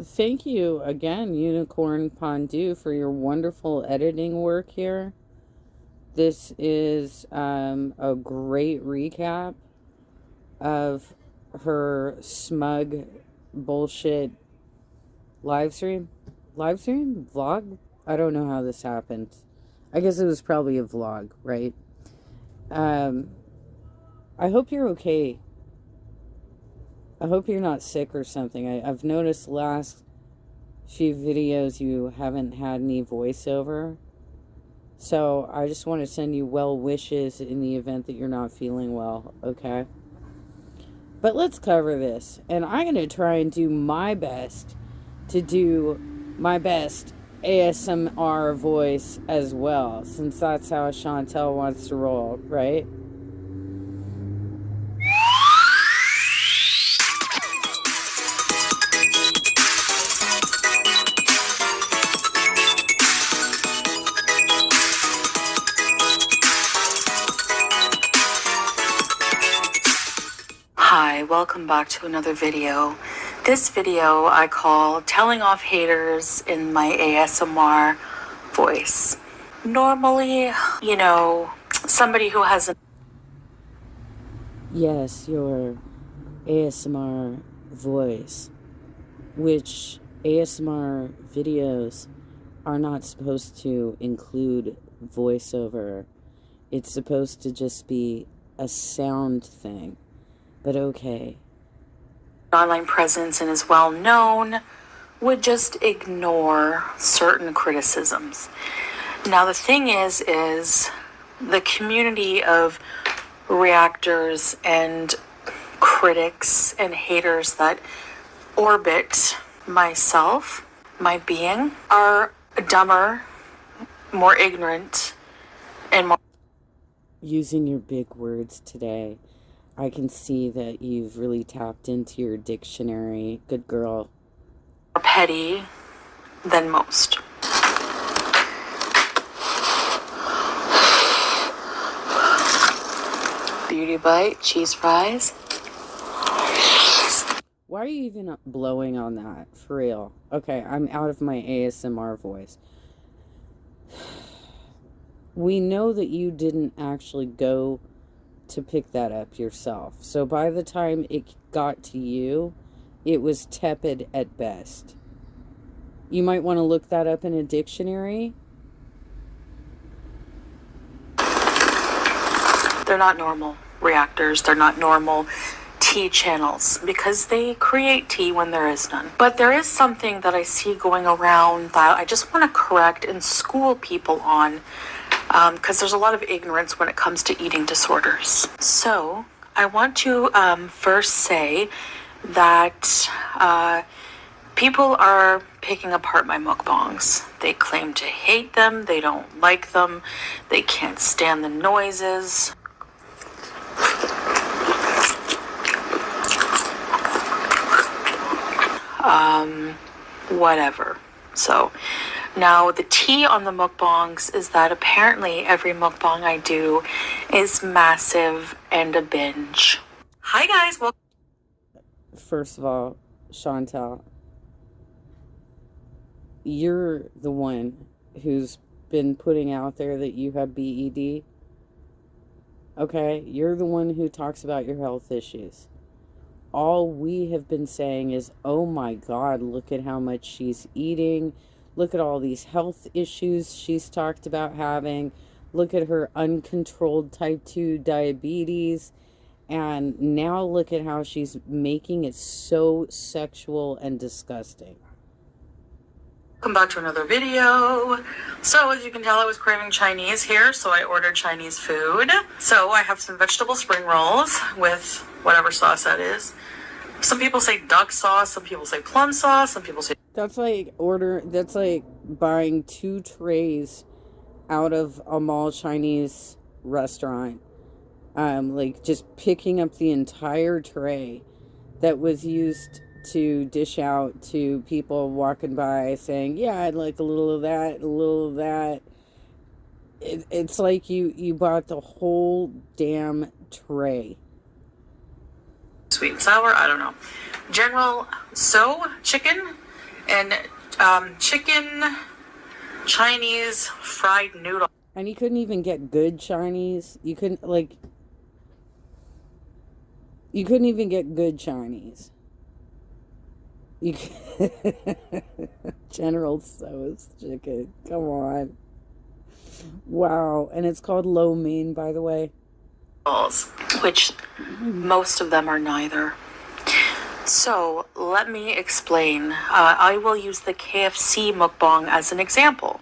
Thank you again, Unicorn Pondu, for your wonderful editing work here. This is a great recap of her smug bullshit live stream. Live stream? Vlog? I don't know how this happened. I guess it was probably a vlog, right? Um, I hope you're okay. I hope you're not sick or something. I've noticed last few videos you haven't had any voiceover. So I just want to send you well wishes in the event that you're not feeling well, okay? But let's cover this. And I'm going to try and do my best to do my best ASMR voice as well, since that's how Chantel wants to roll, right? Hi, welcome back to another video. This video I call Telling Off Haters in My ASMR Voice. Normally, somebody who has a... Yes, your ASMR voice, which ASMR videos are not supposed to include voiceover. It's supposed to just be a sound thing. But okay. Online presence and is well known, would just ignore certain criticisms. Now the thing is the community of reactors and critics and haters that orbit myself, my being, are dumber, more ignorant, and more... Using your big words today, I can see that you've really tapped into your dictionary. Good girl. More petty than most. Beauty bite, cheese fries. Why are you even blowing on that? For real. Okay, I'm out of my ASMR voice. We know that you didn't actually go to pick that up yourself. So by the time it got to you, it was tepid at best. You might want to look that up in a dictionary. They're not normal reactors. They're not normal tea channels because they create tea when there is none. But there is something that I see going around that I just want to correct and school people on, because there's a lot of ignorance when it comes to eating disorders. So I want to first say that people are picking apart my mukbangs. They claim to hate them, they don't like them, they can't stand the noises. Whatever. So now the tea on the mukbangs is that apparently every mukbang I do is massive and a binge. Hi guys, welcome. First of all, Chantel, you're the one who's been putting out there that you have BED. Okay? You're the one who talks about your health issues. All we have been saying is, oh my God, look at how much she's eating. Look at all these health issues she's talked about having. Look at her uncontrolled type 2 diabetes. And now look at how she's making it so sexual and disgusting. Welcome back to another video. So as you can tell, I was craving Chinese here, so I ordered Chinese food. So I have some vegetable spring rolls with whatever sauce that is. Some people say duck sauce, some people say plum sauce, some people say... That's like buying 2 trays out of a mall Chinese restaurant. Like just picking up the entire tray that was used to dish out to people walking by saying, yeah, I'd like a little of that, a little of that. It's like you bought the whole damn tray. sweet and sour, I don't know. General chicken and chicken Chinese fried noodle. And you couldn't even get good Chinese. You couldn't even get good Chinese. General Tso's chicken. Come on. Wow. And it's called lo mein, by the way. Which most of them are neither. So let me explain. I will use the KFC mukbang as an example.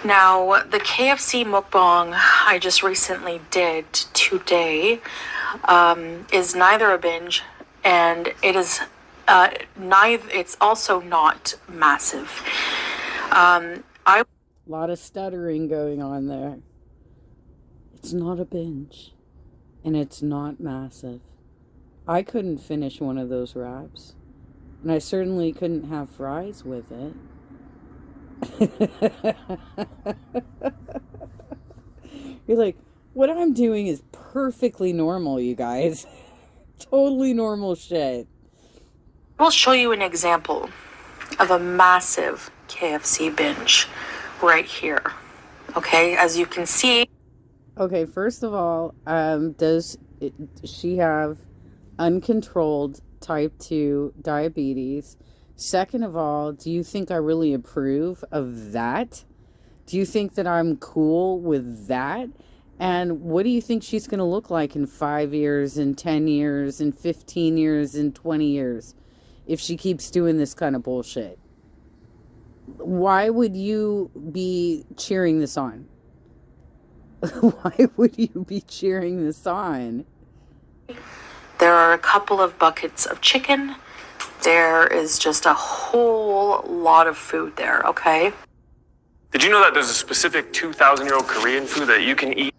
Now, the KFC mukbang I just recently did today is neither a binge, and it is it's also not massive. A lot of stuttering going on there. It's not a binge, and it's not massive. I couldn't finish one of those wraps, and I certainly couldn't have fries with it. You're like, what I'm doing is perfectly normal, you guys. Totally normal shit. I'll show you an example of a massive KFC binge right here. Okay, as you can see. Okay, first of all, does she have uncontrolled type 2 diabetes? Second of all, do you think I really approve of that? Do you think that I'm cool with that? And what do you think she's going to look like in 5 years, in 10 years, in 15 years, in 20 years if she keeps doing this kind of bullshit? Why would you be cheering this on? Why would you be cheering this on? There are a couple of buckets of chicken. There is just a whole lot of food there, okay? Did you know that there's a specific 2,000-year-old Korean food that you can eat?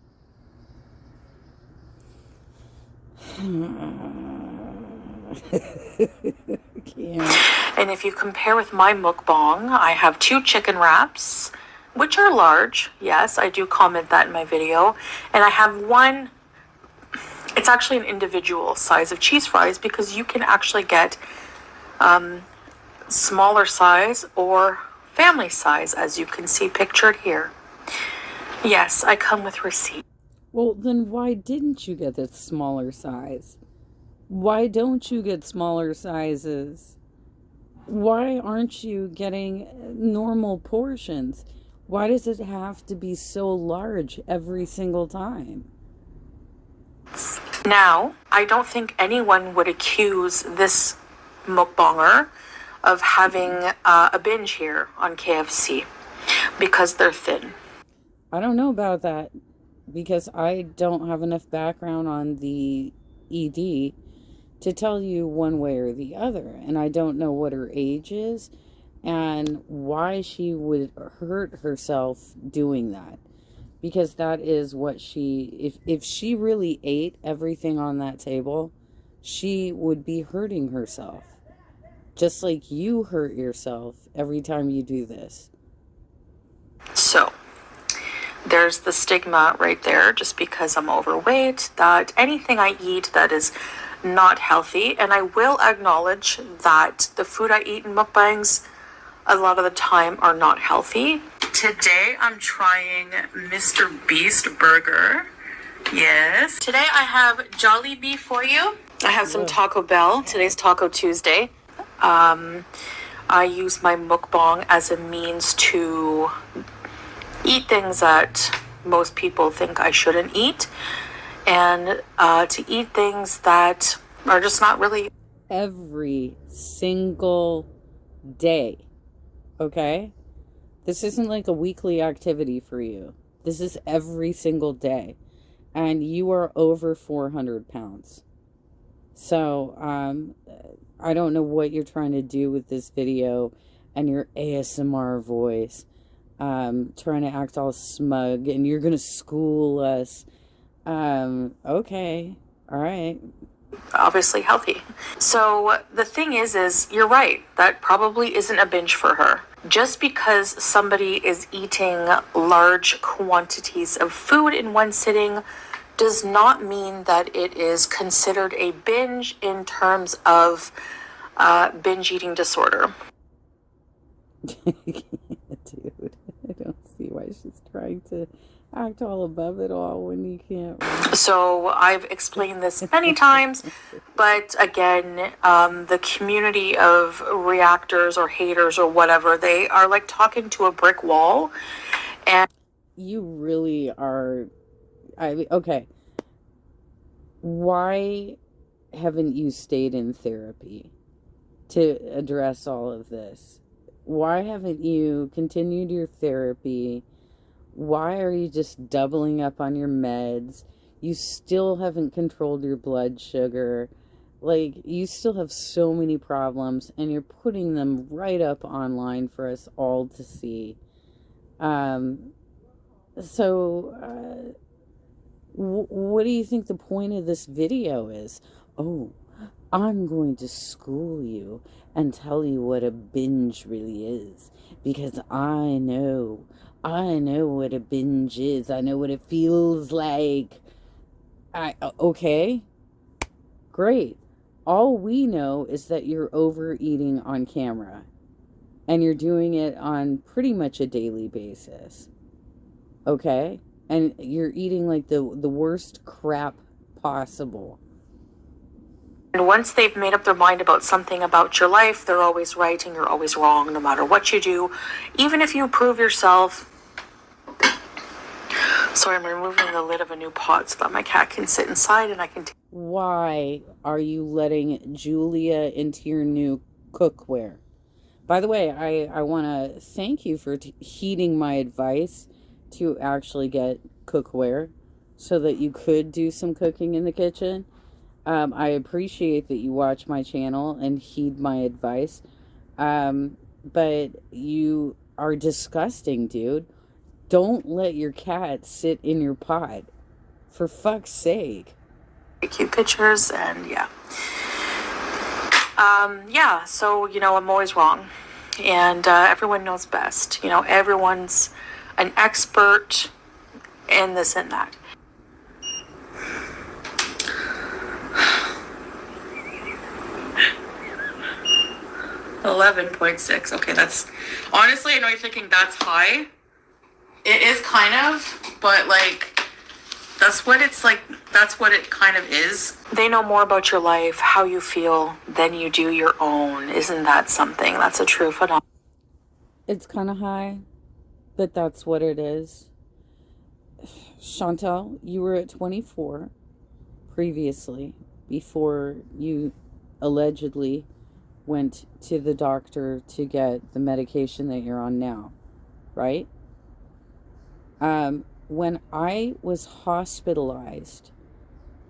And if you compare with my mukbang, I have 2 chicken wraps, which are large. Yes, I do comment that in my video. And I have one, it's actually an individual size of cheese fries because you can actually get smaller size or family size, as you can see pictured here. Yes, I come with receipt. Well, then why didn't you get that smaller size? Why don't you get smaller sizes? Why aren't you getting normal portions? Why does it have to be so large every single time? Now, I don't think anyone would accuse this mukbanger of having a binge here on KFC because they're thin. I don't know about that because I don't have enough background on the ED to tell you one way or the other. And I don't know what her age is and why she would hurt herself doing that. Because that is what if she really ate everything on that table, she would be hurting herself. Just like you hurt yourself every time you do this. So, there's the stigma right there, just because I'm overweight, that anything I eat that is not healthy, and I will acknowledge that the food I eat in mukbangs a lot of the time are not healthy. Today I'm trying Mr. Beast burger. Yes. Today I have Jollibee for you. I have some Taco Bell. Today's Taco Tuesday. I use my mukbang as a means to eat things that most people think I shouldn't eat, and to eat things that are just not really. Every single day, okay? This isn't like a weekly activity for you. This is every single day. And you are over 400 pounds. So, I don't know what you're trying to do with this video and your ASMR voice. Trying to act all smug and you're going to school us. Okay. All right. Obviously healthy. So the thing is you're right. That probably isn't a binge for her. Just because somebody is eating large quantities of food in one sitting does not mean that it is considered a binge in terms of binge eating disorder. Dude, I don't see why she's trying to act all above it all when you can't. So I've explained this many times, but again, the community of reactors or haters or whatever, they are like talking to a brick wall. And you really are. Okay. Why haven't you stayed in therapy to address all of this? Why haven't you continued your therapy? Why are you just doubling up on your meds? You still haven't controlled your blood sugar. Like, you still have so many problems, and you're putting them right up online for us all to see. What do you think the point of this video is? Oh, I'm going to school you and tell you what a binge really is, because I know what a binge is. I know what it feels like. Okay, great. All we know is that you're overeating on camera, and you're doing it on pretty much a daily basis. Okay? And you're eating like the worst crap possible. And once they've made up their mind about something about your life, they're always right and you're always wrong, no matter what you do. Even if you prove yourself. Sorry, I'm removing the lid of a new pot so that my cat can sit inside and I can... Why are you letting Julia into your new cookware? By the way, I want to thank you for heeding my advice to actually get cookware so that you could do some cooking in the kitchen. I appreciate that you watch my channel and heed my advice. But you are disgusting, dude. Don't let your cat sit in your pot. For fuck's sake. Cute pictures, and yeah. So, I'm always wrong. And everyone knows best. Everyone's an expert in this and that. $11.6. Okay, that's... Honestly, I know you're thinking that's high. It is kind of, but that's what it's like. That's what it kind of is. They know more about your life, how you feel, than you do your own. Isn't that something? That's a true phenomenon. It's kind of high, but that's what it is. Chantal, you were at 24 previously, before you allegedly went to the doctor to get the medication that you're on now, right? When I was hospitalized,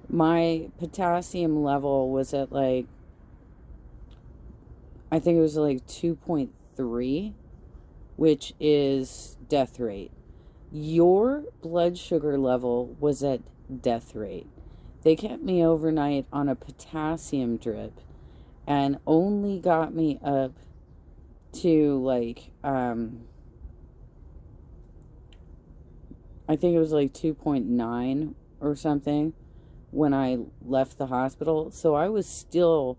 my potassium level was at I think it was 2.3, which is death rate. Your blood sugar level was at death rate. They kept me overnight on a potassium drip and only got me up to I think it was 2.9 or something when I left the hospital. So I was still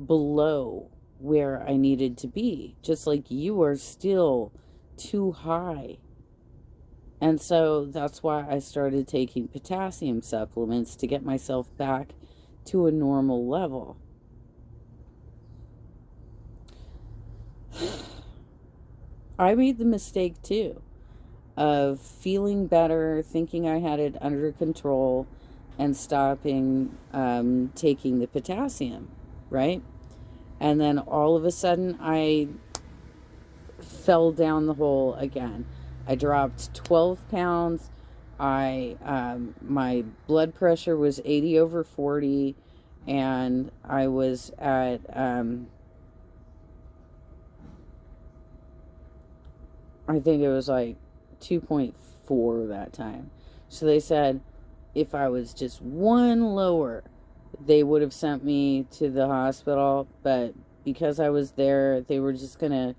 below where I needed to be, just like you are still too high. And so that's why I started taking potassium supplements to get myself back to a normal level. I made the mistake too of feeling better, thinking I had it under control, and stopping taking the potassium, right? And then all of a sudden I fell down the hole again. I dropped 12 pounds. My blood pressure was 80/40, and I was at I think it was 2.4 that time. So they said if I was just one lower, they would have sent me to the hospital, but because I was there, they were just gonna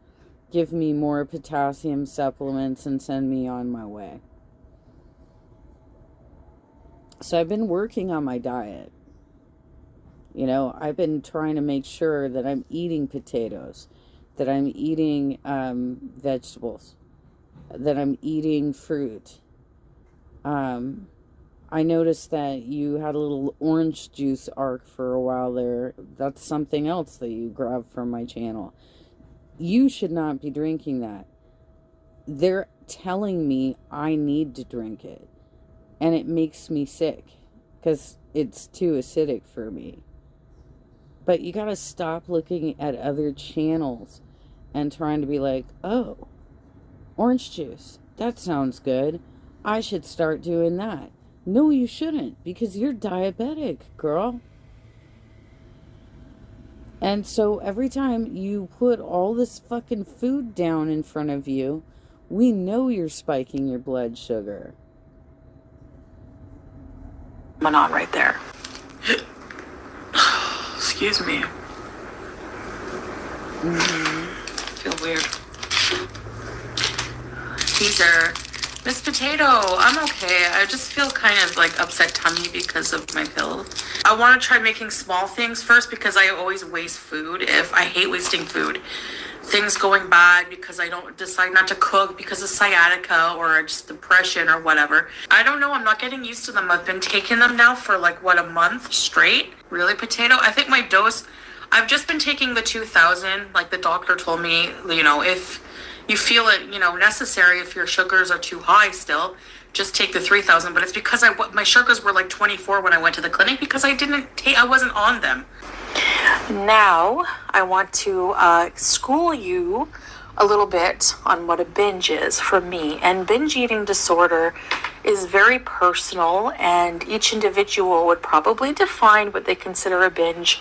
give me more potassium supplements and send me on my way. So I've been working on my diet. You know, I've been trying to make sure that I'm eating potatoes, that I'm eating vegetables, that I'm eating fruit. I noticed that you had a little orange juice arc for a while there. That's something else that you grabbed from my channel. You should not be drinking that. They're telling me I need to drink it. And it makes me sick because it's too acidic for me. But you got to stop looking at other channels and trying to be like, oh, orange juice, that sounds good. I should start doing that. No, you shouldn't, because you're diabetic, girl. And so every time you put all this fucking food down in front of you, we know you're spiking your blood sugar. Went on right there. Excuse me. Feel weird. These are Miss Potato. I'm okay. I just feel kind of like upset tummy because of my pill. I want to try making small things first because I always waste food. I hate wasting food. Things going bad because I don't decide not to cook because of sciatica or just depression or whatever. I don't know. I'm not getting used to them. I've been taking them now for like, what, a month straight? Really, Potato? I think my dose, I've just been taking the 2,000. Like the doctor told me, you know, if you feel it, you know, necessary, if your sugars are too high still, just take the 3,000. But it's because my sugars were like 24 when I went to the clinic because I wasn't on them. Now, I want to school you a little bit on what a binge is for me. And binge eating disorder is very personal, and each individual would probably define what they consider a binge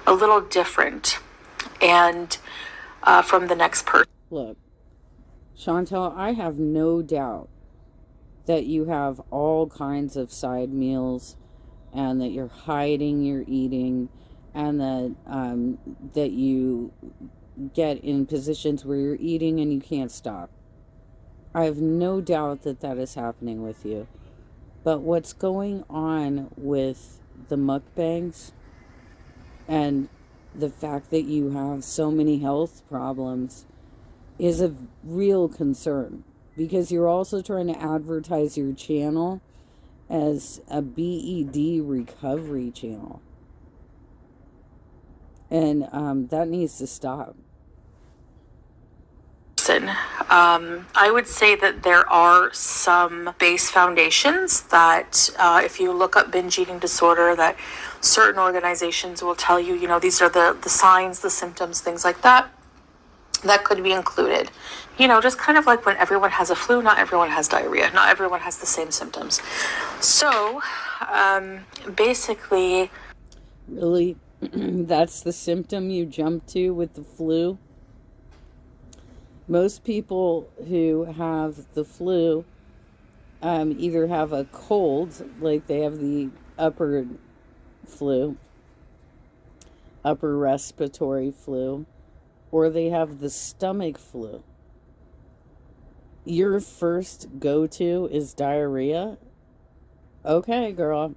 a little different and from the next person. Look, Chantel, I have no doubt that you have all kinds of side meals and that you're hiding your eating, and that you get in positions where you're eating and you can't stop. I have no doubt that that is happening with you. But what's going on with the mukbangs and the fact that you have so many health problems is a real concern, because you're also trying to advertise your channel as a BED recovery channel. And that needs to stop. I would say that there are some base foundations that if you look up binge eating disorder, that certain organizations will tell you, you know, these are the signs, the symptoms, things like that could be included. You know, just kind of like when everyone has a flu, not everyone has diarrhea. Not everyone has the same symptoms. So, basically... Really? That's the symptom you jump to with the flu? Most people who have the flu either have a cold, like they have the upper flu, upper respiratory flu, or they have the stomach flu. Your first go-to is diarrhea? Okay, girl.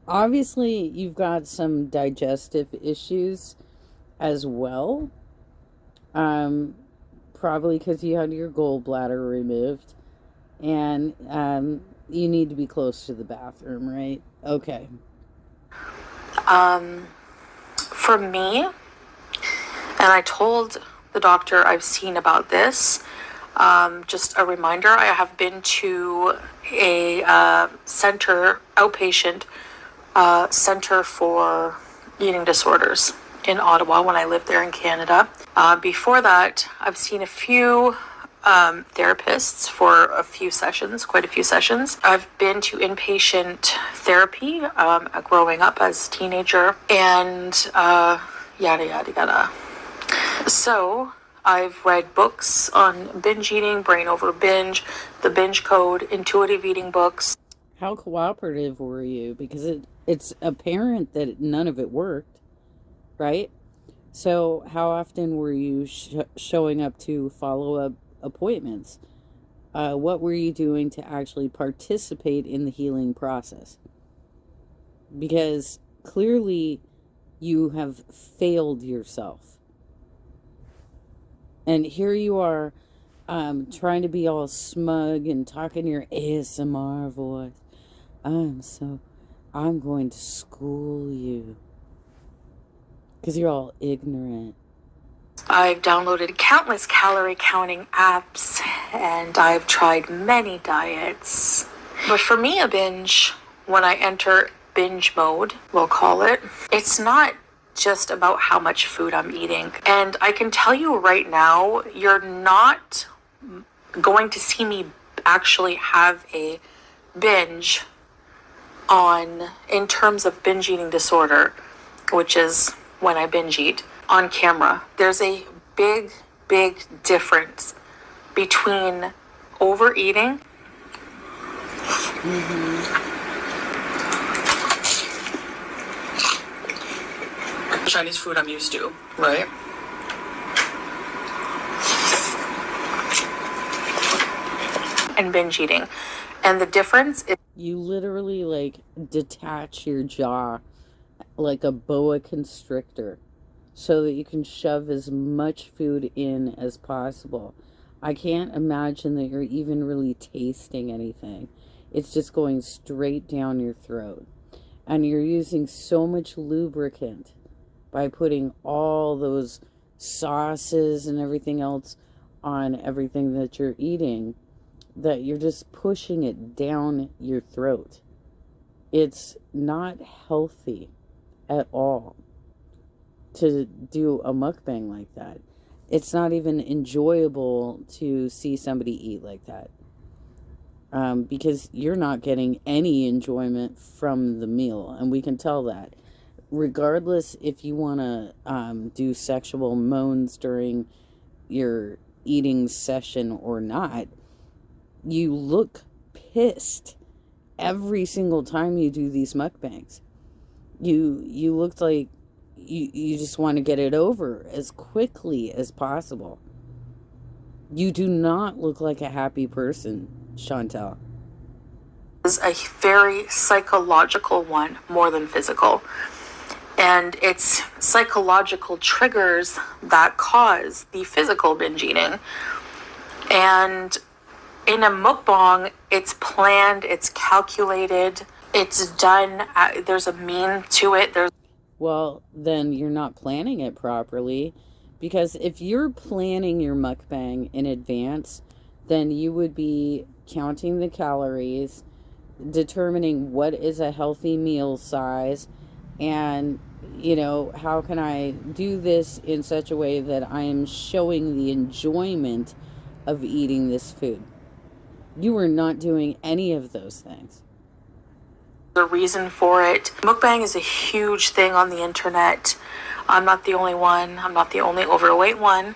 Obviously, you've got some digestive issues as well. Probably because you had your gallbladder removed. And you need to be close to the bathroom, right? Okay. For me, and I told the doctor I've seen about this, just a reminder, I have been to a center, outpatient center for eating disorders in Ottawa when I lived there in Canada. Before that, I've seen a few therapists for a few sessions, quite a few sessions. I've been to inpatient therapy growing up as a teenager, and yada, yada, yada. So I've read books on binge eating, Brain Over Binge, The Binge Code, intuitive eating books. How cooperative were you? Because it's apparent that none of it worked, right? So how often were you showing up to follow-up appointments? What were you doing to actually participate in the healing process? Because clearly you have failed yourself. And here you are trying to be all smug and talking your ASMR voice. I'm going to school you. Because you're all ignorant. I've downloaded countless calorie counting apps and I've tried many diets. But for me, a binge, when I enter binge mode, we'll call it, it's not just about how much food I'm eating. And I can tell you right now, you're not going to see me actually have a binge in terms of binge eating disorder, which is when I binge eat on camera. There's a big difference between overeating Chinese food I'm used to, right? And binge eating. And the difference is you literally like detach your jaw like a boa constrictor so that you can shove as much food in as possible. I can't imagine that you're even really tasting anything. It's just going straight down your throat. And you're using so much lubricant by putting all those sauces and everything else on everything that you're eating that you're just pushing it down your throat. It's not healthy at all to do a mukbang like that. It's not even enjoyable to see somebody eat like that. Because you're not getting any enjoyment from the meal, and we can tell that. Regardless if you want to do sexual moans during your eating session or not, you look pissed every single time you do these mukbangs. You looked like you just want to get it over as quickly as possible. You do not look like a happy person, Chantel. Is a very psychological one more than physical. And it's psychological triggers that cause the physical binge eating. And in a mukbang, it's planned, it's calculated, it's done, there's a mean to it. Well, then you're not planning it properly, because if you're planning your mukbang in advance, then you would be counting the calories, determining what is a healthy meal size, and, how can I do this in such a way that I am showing the enjoyment of eating this food. You are not doing any of those things. The reason for it. Mukbang is a huge thing on the internet. I'm not the only one. I'm not the only overweight one.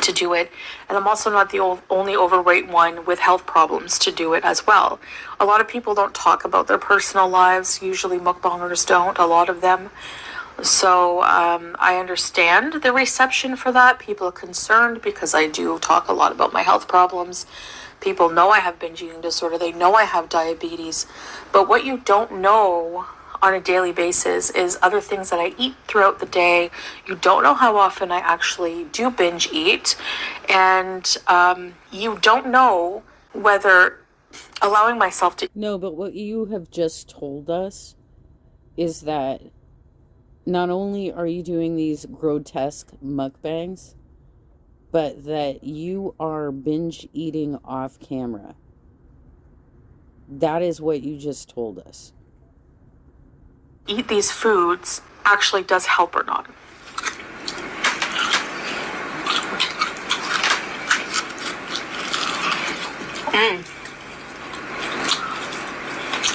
To do it, and I'm also not the only overweight one with health problems to do it as well. A lot of people don't talk about their personal lives. Usually mukbangers don't, a lot of them. So I understand the reception for that. People are concerned because I do talk a lot about my health problems. People know I have binge eating disorder. They know I have diabetes. But what you don't know on a daily basis is other things that I eat throughout the day. You don't know how often I actually do binge eat. And you don't know whether allowing myself to... No, but what you have just told us is that not only are you doing these grotesque mukbangs, but that you are binge eating off camera. That is what you just told us. Eat these foods actually does help or not.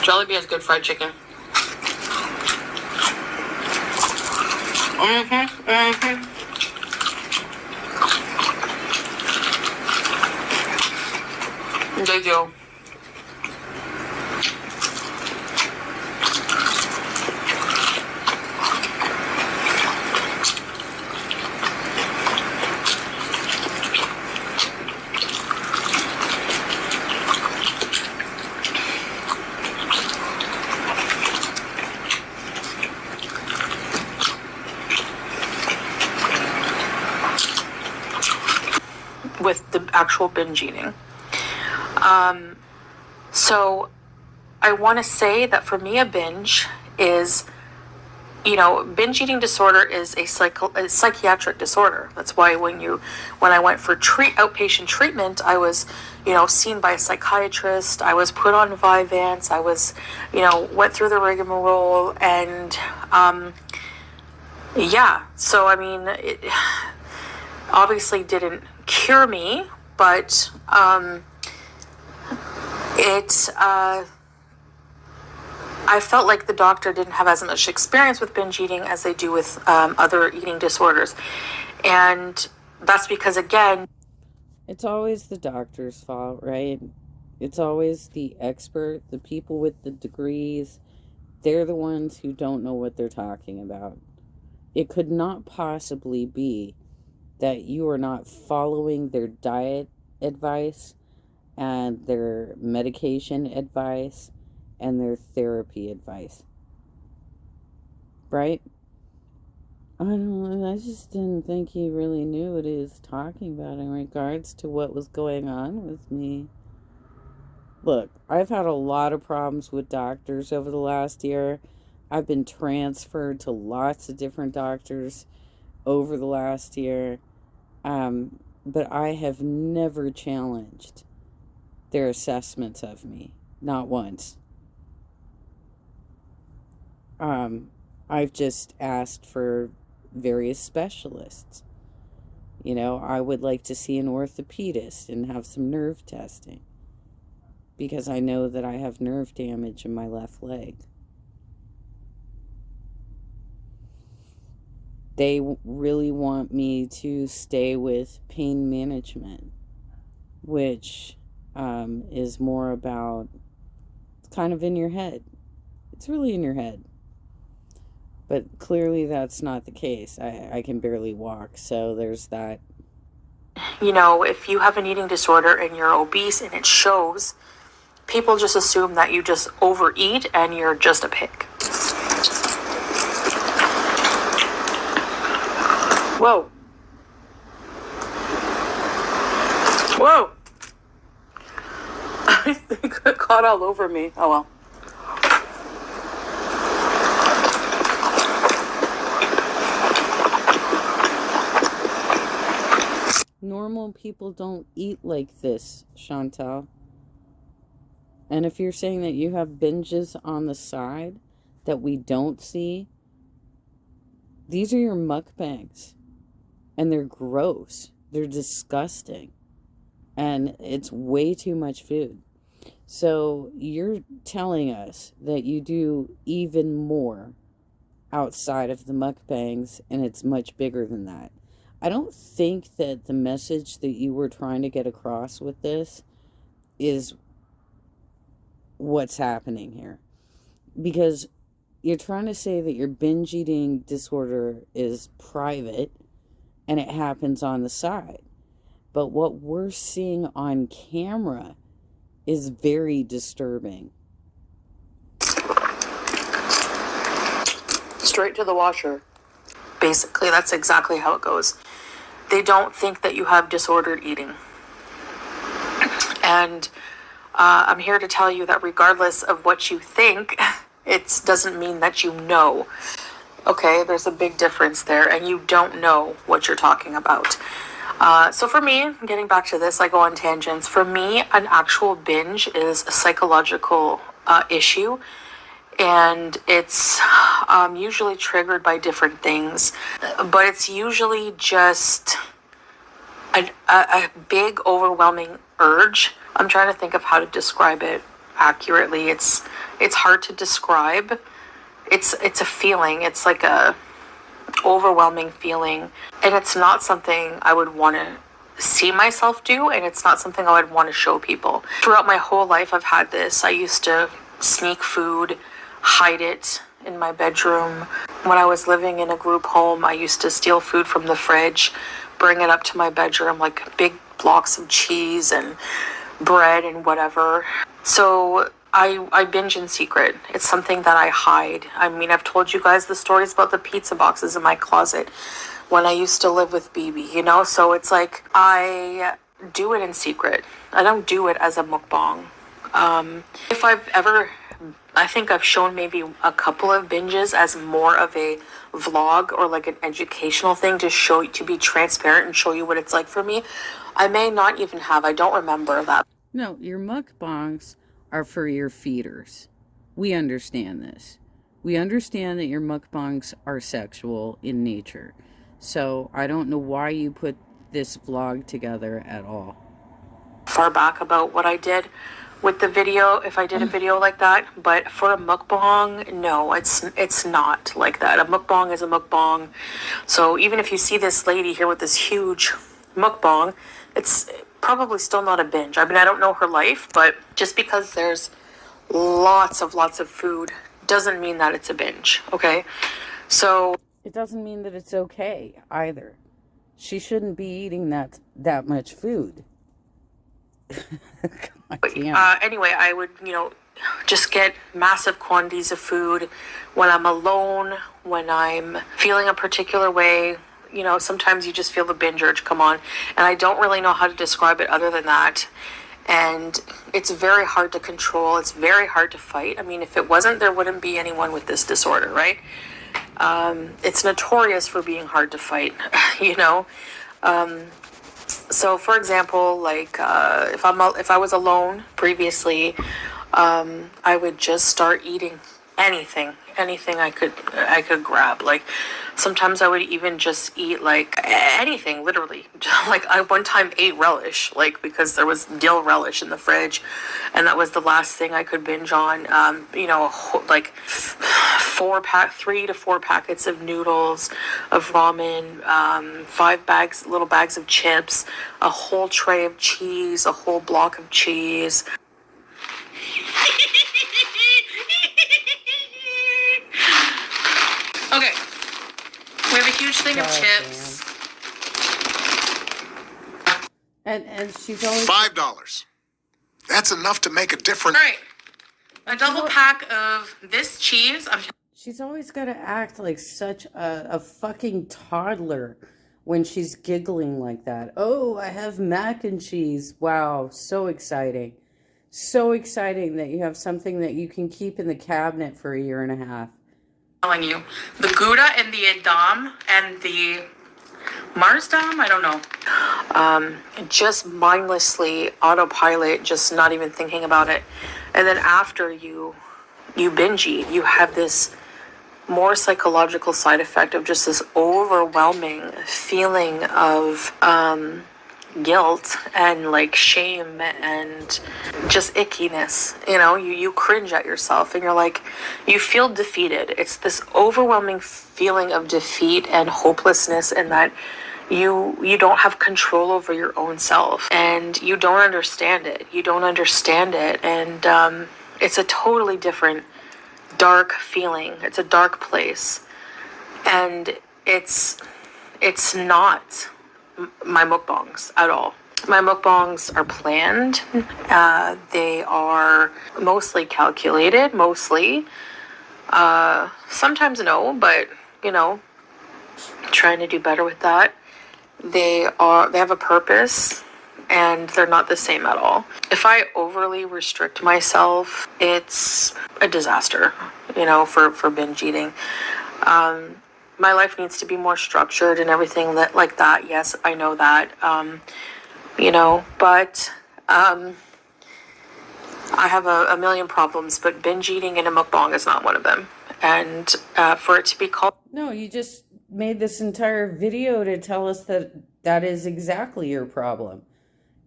Jollibee has good fried chicken. They do. with the actual binge eating. So I want to say that for me, a binge is, binge eating disorder is a psychiatric disorder. That's why when I went for outpatient treatment, I was, seen by a psychiatrist. I was put on Vyvanse. I was, went through the rigmarole, and So I mean, it obviously didn't cure me, but I felt like the doctor didn't have as much experience with binge eating as they do with other eating disorders. And that's because, again, it's always the doctor's fault, right? It's always the expert, the people with the degrees. They're the ones who don't know what they're talking about. It could not possibly be that you are not following their diet advice and their medication advice and their therapy advice. Right? I just didn't think he really knew what he was talking about in regards to what was going on with me. Look, I've had a lot of problems with doctors over the last year. I've been transferred to lots of different doctors over the last year. But I have never challenged their assessments of me. Not once. I've just asked for various specialists. I would like to see an orthopedist and have some nerve testing, because I know that I have nerve damage in my left leg. They really want me to stay with pain management, which is more about, it's kind of in your head. It's really in your head. But clearly that's not the case. I can barely walk, so there's that. If you have an eating disorder and you're obese and it shows, people just assume that you just overeat and you're just a pig. Whoa. Whoa. I think it caught all over me. Oh well. Normal people don't eat like this, Chantal. And if you're saying that you have binges on the side that we don't see, these are your mukbangs. And they're gross. They're disgusting. And it's way too much food. So you're telling us that you do even more outside of the mukbangs, and it's much bigger than that. I don't think that the message that you were trying to get across with this is what's happening here. Because you're trying to say that your binge eating disorder is private and it happens on the side. But what we're seeing on camera is very disturbing. Straight to the washer. Basically, that's exactly how it goes. They don't think that you have disordered eating. And I'm here to tell you that regardless of what you think, it doesn't mean that you know. Okay, there's a big difference there, and you don't know what you're talking about. So for me, getting back to this, I go on tangents. For me, an actual binge is a psychological issue, and it's usually triggered by different things, but it's usually just a big, overwhelming urge. I'm trying to think of how to describe it accurately. It's hard to describe. It's a feeling. It's like a overwhelming feeling, and it's not something I would want to see myself do, and it's not something I would want to show people. Throughout my whole life, I've had this. I used to sneak food, hide it in my bedroom. When I was living in a group home, I used to steal food from the fridge, bring it up to my bedroom, like big blocks of cheese and bread and whatever. So I binge in secret. It's something that I hide. I mean, I've told you guys the stories about the pizza boxes in my closet when I used to live with BB, so it's like I do it in secret. I don't do it as a mukbang. If I've ever, I think I've shown maybe a couple of binges as more of a vlog or like an educational thing to be transparent and show you what it's like for me. I may not even have. I don't remember that. No, your mukbangs are for your feeders. We understand this. We understand that your mukbangs are sexual in nature. So I don't know why you put this vlog together at all. Far back about what I did with the video, if I did a video like that, but for a mukbang, no, it's not like that. A mukbang is a mukbang. So even if you see this lady here with this huge mukbang, it's probably still not a binge. I mean, I don't know her life, but just because there's lots of food doesn't mean that it's a binge, okay? So it doesn't mean that it's okay either. She shouldn't be eating that much food. Anyway, I would, just get massive quantities of food when I'm alone, when I'm feeling a particular way. Sometimes you just feel the binge urge come on, and I don't really know how to describe it other than that. And it's very hard to control. It's very hard to fight. I mean, if it wasn't, there wouldn't be anyone with this disorder, right? It's notorious for being hard to fight, So, for example, like if I was alone previously, I would just start eating anything I could grab. Like sometimes I would even just eat like anything, literally. Like I one time ate relish, like because there was dill relish in the fridge, and that was the last thing I could binge on. Like 3 to 4 packets of noodles, of ramen, 5 little bags of chips, a whole tray of cheese, a whole block of cheese. Okay, we have a huge thing of chips. And she's always $5. That's enough to make a difference. All right, a double pack of this cheese. She's always got to act like such a fucking toddler when she's giggling like that. Oh, I have mac and cheese. Wow, so exciting. So exciting that you have something that you can keep in the cabinet for a year and a half. Telling you, the Gouda and the Edam and the Marsdam, I don't know. Just mindlessly autopilot, just not even thinking about it. And then after you binge eat, you have this more psychological side effect of just this overwhelming feeling of guilt and like shame and just ickiness. You cringe at yourself and you're like, you feel defeated. It's this overwhelming feeling of defeat and hopelessness, and that you don't have control over your own self, and you don't understand it. And it's a totally different dark feeling. It's a dark place, and it's not my mukbangs at all. My mukbangs are planned. They are mostly calculated, sometimes no, but trying to do better with that. They have a purpose, and they're not the same at all. If I overly restrict myself, it's a disaster, for binge eating. My life needs to be more structured and everything like that. Yes, I know that. But I have a million problems, but binge eating in a mukbang is not one of them. And for it to be called... No, you just made this entire video to tell us that is exactly your problem.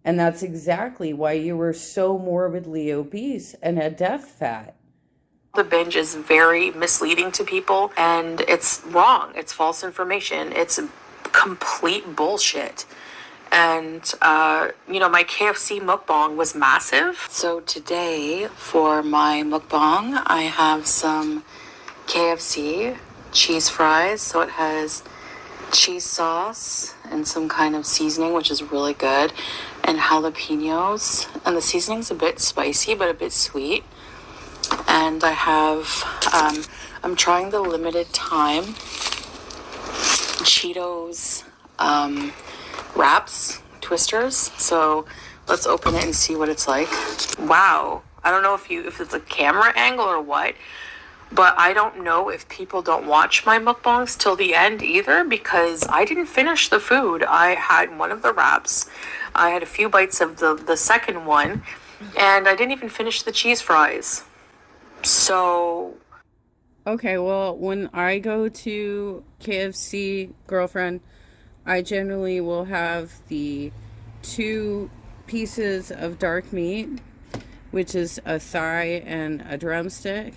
And that's exactly why you were so morbidly obese and had death fat. The binge is very misleading to people, and it's wrong. It's false information. It's complete bullshit. And, my KFC mukbang was massive. So today, for my mukbang, I have some KFC cheese fries. So it has cheese sauce and some kind of seasoning, which is really good, and jalapenos. And the seasoning's a bit spicy, but a bit sweet. And I have, I'm trying the limited time Cheetos wraps, twisters. So let's open it and see what it's like. Wow. I don't know if it's a camera angle or what, but I don't know if people don't watch my mukbangs till the end either, because I didn't finish the food. I had one of the wraps. I had a few bites of the second one, and I didn't even finish the cheese fries. So... Okay, well, when I go to KFC, girlfriend, I generally will have the 2 pieces of dark meat, which is a thigh and a drumstick.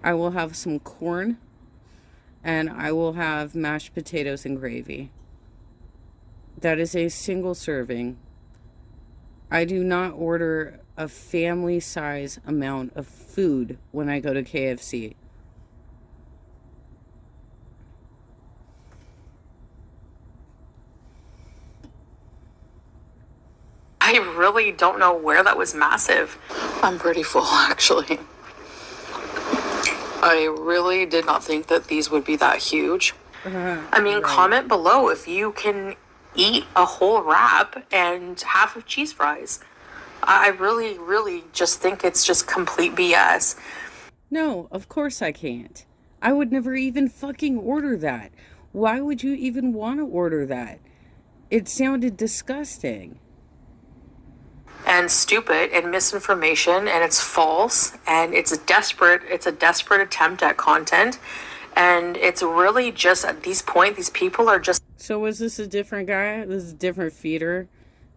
I will have some corn, and I will have mashed potatoes and gravy. That is a single serving. I do not order a family size amount of food when I go to KFC. I really don't know where that was massive. I'm pretty full, actually. I really did not think that these would be that huge. I mean, comment below if you can eat a whole wrap and half of cheese fries. I really, really just think it's just complete BS. No, of course I can't. I would never even fucking order that. Why would you even want to order that? It sounded disgusting. And stupid and misinformation, and it's false, and it's a desperate attempt at content, and it's really just at this point these people are just... So was this a different guy? This is a different feeder?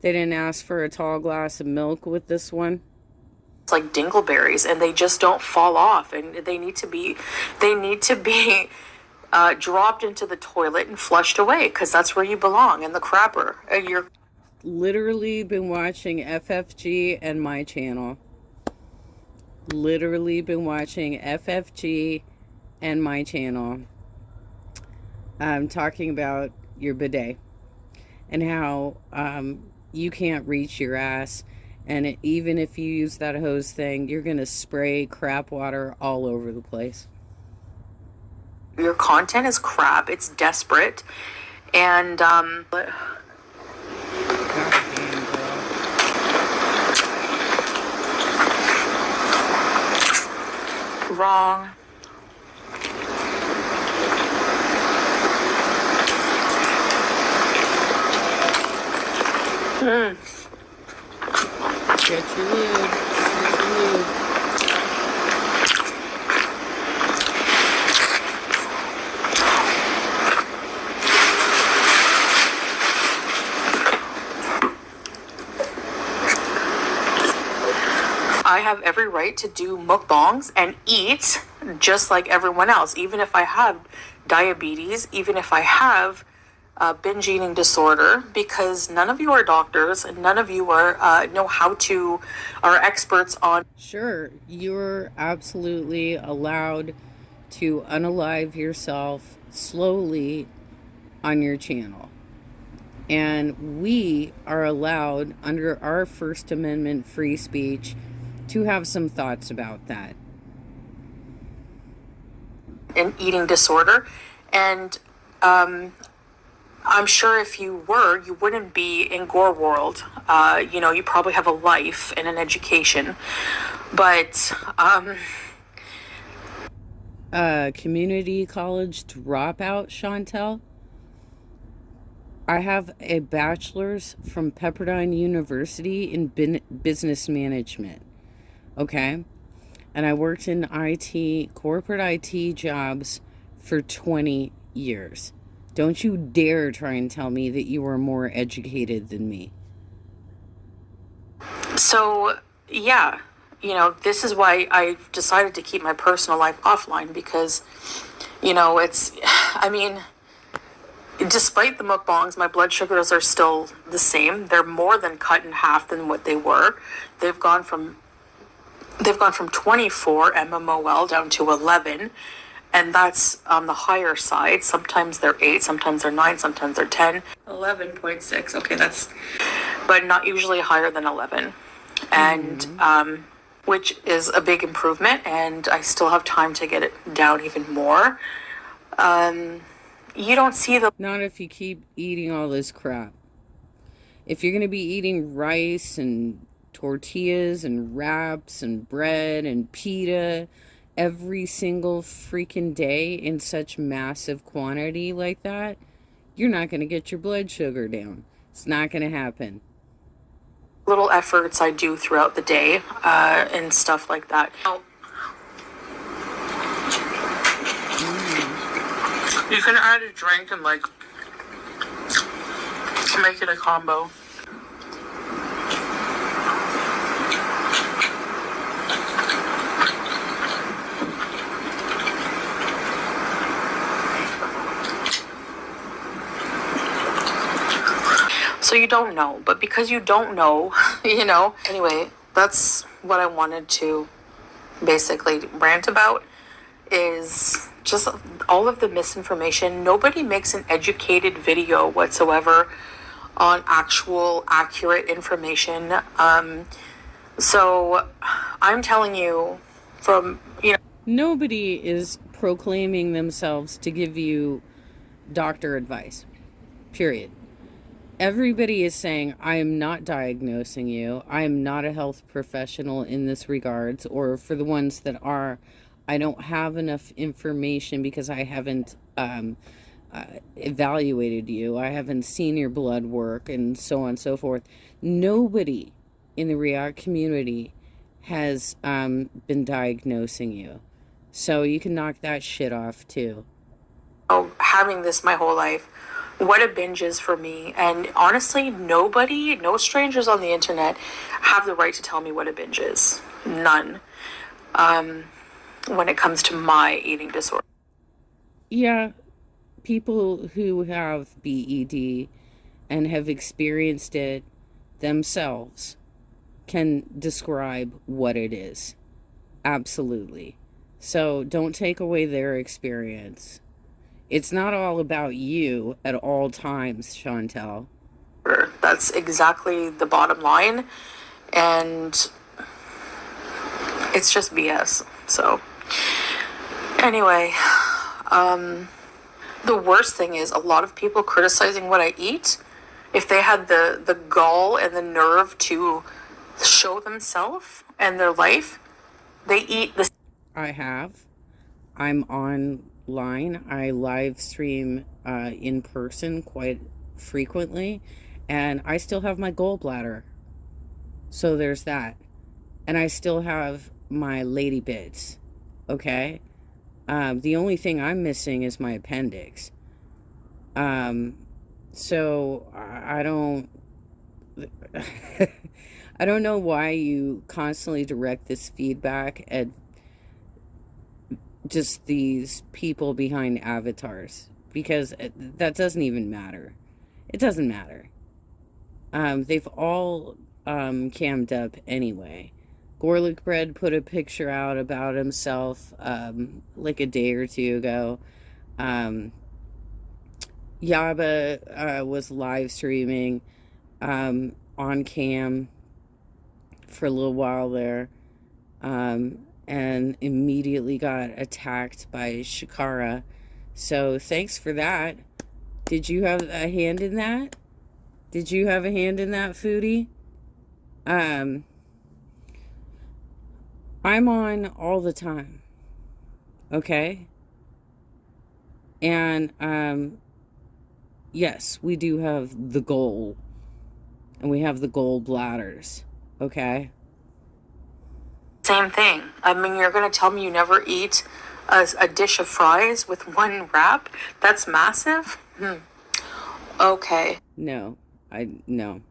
They didn't ask for a tall glass of milk with this one? It's like dingleberries, and they just don't fall off, and they need to be dropped into the toilet and flushed away, because that's where you belong, in the crapper. You're Literally been watching FFG and my channel. Literally been watching FFG and my channel. I'm talking about your bidet and how you can't reach your ass, and even if you use that hose thing, you're gonna spray crap water all over the place. Your content is crap. It's desperate, and wrong. Get your lid. Get your lid. I have every right to do mukbangs and eat just like everyone else, even if I have diabetes, even if I have a binge eating disorder, because none of you are doctors and none of you are are experts on... Sure, you're absolutely allowed to unalive yourself slowly on your channel. And we are allowed, under our First Amendment free speech, to have some thoughts about that. An eating disorder, and I'm sure if you were, you wouldn't be in Gore World. You probably have a life and an education, but community college dropout, Chantel. I have a bachelor's from Pepperdine University in business management. Okay? And I worked in IT, corporate IT jobs for 20 years. Don't you dare try and tell me that you are more educated than me. So, yeah, this is why I've decided to keep my personal life offline, because, despite the mukbangs, my blood sugars are still the same. They're more than cut in half than what they were. They've gone from 24 mmol down to 11, and that's on the higher side. Sometimes they're 8, sometimes they're 9, sometimes they're 10. 11.6, okay, but not usually higher than 11. And, which is a big improvement, and I still have time to get it down even more. You don't see the... Not if you keep eating all this crap. If you're going to be eating rice and tortillas and wraps and bread and pita every single freaking day in such massive quantity like that, you're not going to get your blood sugar down. It's not going to happen. Little efforts I do throughout the day and stuff like that. You can add a drink and like make it a combo. So you don't know, but because you don't know, you know. Anyway, that's what I wanted to basically rant about, is just all of the misinformation. Nobody makes an educated video whatsoever on actual accurate information. So I'm telling you from, you know. Nobody is proclaiming themselves to give you doctor advice, period. Everybody is saying, I am not diagnosing you. I am not a health professional in this regards. Or for the ones that are, I don't have enough information because I haven't evaluated you. I haven't seen your blood work and so on and so forth. Nobody in the React community has been diagnosing you. So you can knock that shit off too. Oh, having this my whole life, what a binge is for me. And honestly, nobody, no strangers on the internet have the right to tell me what a binge is. None. When it comes to my eating disorder. Yeah, people who have BED and have experienced it themselves can describe what it is. Absolutely. So don't take away their experience. It's not all about you at all times, Chantel. That's exactly the bottom line. And it's just BS. So anyway, the worst thing is a lot of people criticizing what I eat. If they had the gall and the nerve to show themselves and their life, they eat the. I'm online. I live stream in person quite frequently, and I still have my gallbladder. So there's that. And I still have my lady bits. Okay? The only thing I'm missing is my appendix. So I don't I don't know why you constantly direct this feedback at just these people behind avatars, because that doesn't even matter. It doesn't matter. They've all cammed up anyway. Gorlick Bread put a picture out about himself like a day or two ago. Yaba was live streaming on cam for a little while there, and immediately got attacked by Shakara. So thanks for that. Did you have a hand in that? Did you have a hand in that, Foodie? I'm on all the time. Okay? And yes, we do have the goal. And we have the goal bladders. Okay? Same thing. I mean, you're going to tell me you never eat a dish of fries with one wrap? That's massive? Okay. No. No.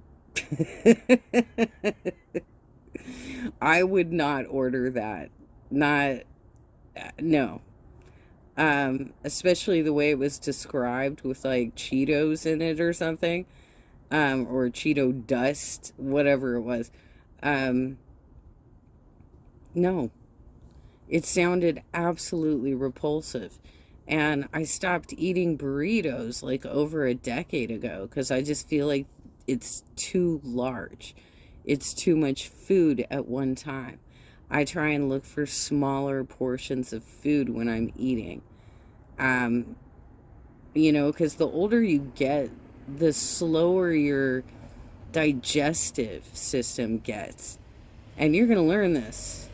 I would not order that. No. Especially the way it was described with like Cheetos in it or something. Or Cheeto dust, whatever it was. No. It sounded absolutely repulsive. And I stopped eating burritos like over a decade ago because I just feel like it's too large. It's too much food at one time. I try and look for smaller portions of food when I'm eating. You know, because the older you get, the slower your digestive system gets. And you're going to learn this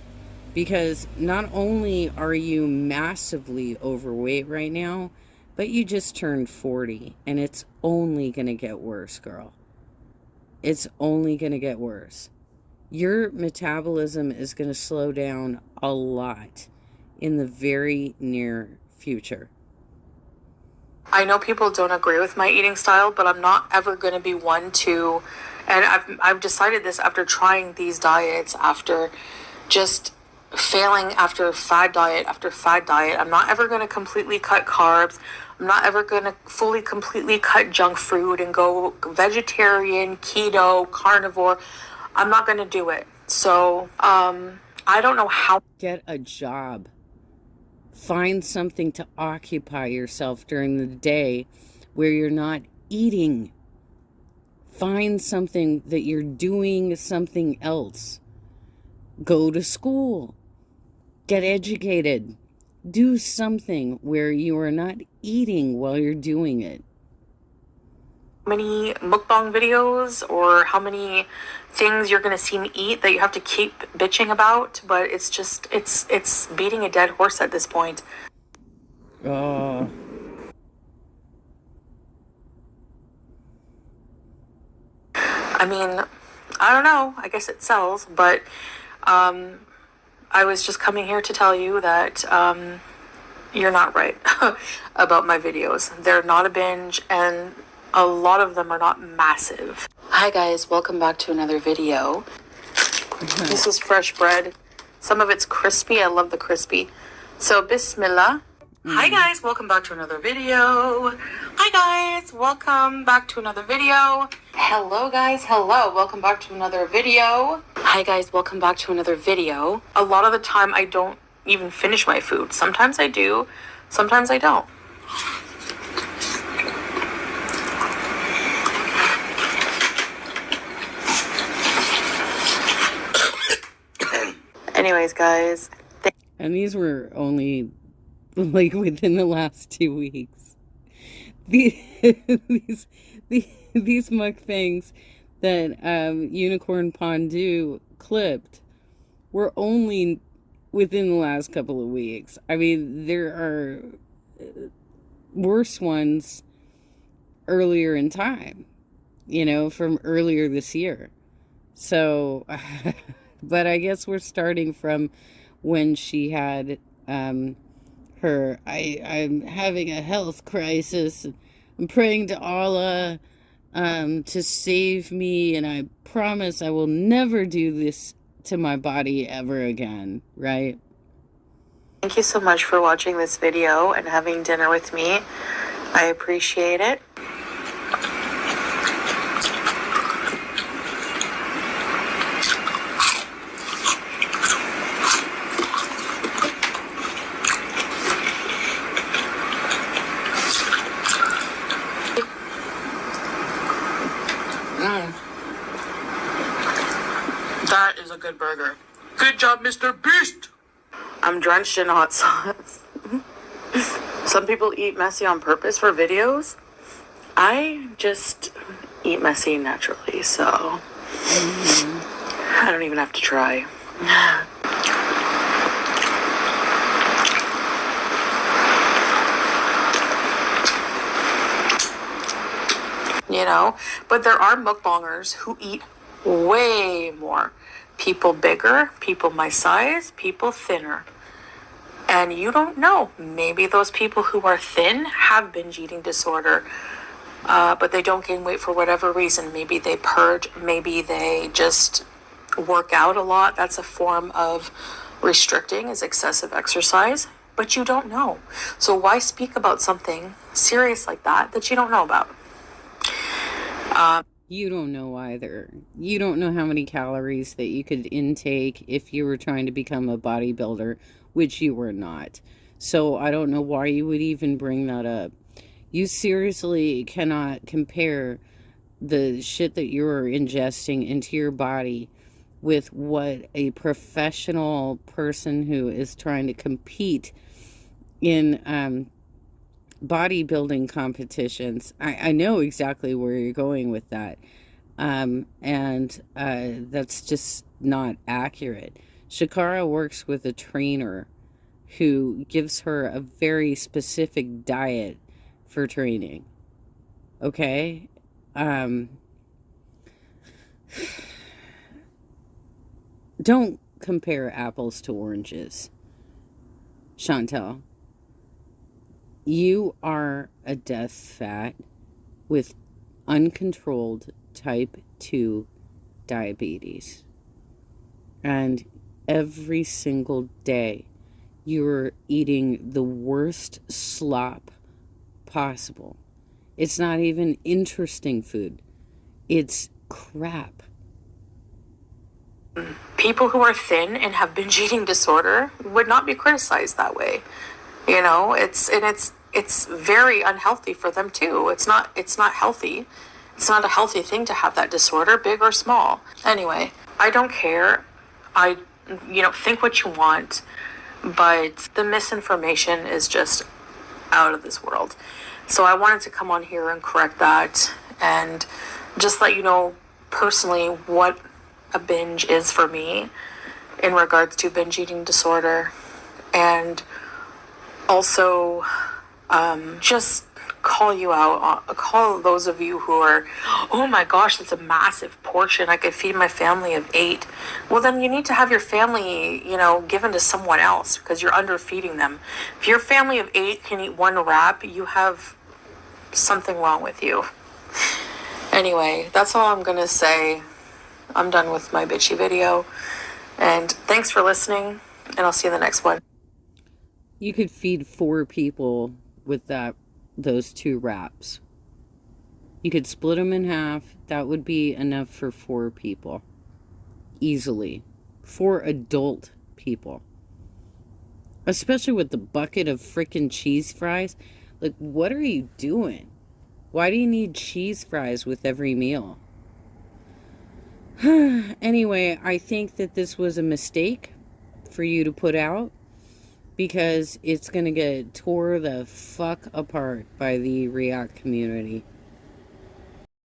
because not only are you massively overweight right now, but you just turned 40 and it's only going to get worse, girl. It's only going to get worse. Your metabolism is going to slow down a lot in the very near future. I know people don't agree with my eating style, but I'm not ever going to be one to, and I've decided this after trying these diets, after just failing after fad diet after fad diet. I'm not ever going to completely cut carbs. I'm not ever going to fully completely cut junk food and go vegetarian, keto, carnivore. I'm not going to do it. So, I don't know how. Get a job. Find something to occupy yourself during the day where you're not eating. Find something that you're doing something else. Go to school. Get educated. Do something where you are not eating while you're doing it. Many mukbang videos or how many things you're going to see me eat that you have to keep bitching about, but it's just it's beating a dead horse at this point. Oh. I mean, I don't know. I guess it sells, but I was just coming here to tell you that you're not right about my videos. They're not a binge, and a lot of them are not massive. Hi guys, welcome back to another video. This is fresh bread. Some of it's crispy. I love the crispy. So bismillah. Hi guys, welcome back to another video. Hi guys, welcome back to another video. Hello guys, hello, welcome back to another video. Hi guys, welcome back to another video. A lot of the time I don't even finish my food. Sometimes I do, sometimes I don't. Anyways, guys. And these were only like within the last 2 weeks. These mukbangs that Unicorn Pondu clipped were only within the last couple of weeks. I mean, there are worse ones earlier in time, you know, from earlier this year. So, but I guess we're starting from when she had I'm having a health crisis. I'm praying to Allah to save me, and I promise I will never do this to my body ever again, right? Thank you so much for watching this video and having dinner with me. I appreciate it. That is a good burger. Good job, Mr. Beast! I'm drenched in hot sauce. Some people eat messy on purpose for videos. I just eat messy naturally, so I don't even have to try. You know, but there are mukbangers who eat way more. People bigger, people my size, people thinner. And you don't know. Maybe those people who are thin have binge eating disorder, but they don't gain weight for whatever reason. Maybe they purge, maybe they just work out a lot. That's a form of restricting, is excessive exercise, but you don't know. So why speak about something serious like that you don't know about? You don't know either. You don't know how many calories that you could intake if you were trying to become a bodybuilder, which you were not. So I don't know why you would even bring that up. You seriously cannot compare the shit that you're ingesting into your body with what a professional person who is trying to compete in bodybuilding competitions. I know exactly where you're going with that. And that's just not accurate. Shakara works with a trainer who gives her a very specific diet for training. Okay? Don't compare apples to oranges, Chantel. You are a death fat with uncontrolled type 2 diabetes. And every single day, you're eating the worst slop possible. It's not even interesting food. It's crap. People who are thin and have binge eating disorder would not be criticized that way. You know, it's very unhealthy for them too. It's not healthy. It's not a healthy thing to have that disorder, big or small. Anyway, I don't care. Think what you want, but the misinformation is just out of this world. So I wanted to come on here and correct that and just let you know personally what a binge is for me in regards to binge eating disorder, and also just call you out, call those of you who are, oh my gosh, that's a massive portion, I could feed my family of 8. Well, then you need to have your family, given to someone else, because you're underfeeding them. If your family of 8 can eat 1 wrap, you have something wrong with you. Anyway, that's all I'm gonna say. I'm done with my bitchy video, and thanks for listening, and I'll see you in the next one. You could feed 4 people with those 2 wraps. You could split them in half. That would be enough for 4 people. Easily. 4 adult people. Especially with the bucket of frickin' cheese fries. Like, what are you doing? Why do you need cheese fries with every meal? Anyway, I think that this was a mistake for you to put out, because it's going to get tore the fuck apart by the React community.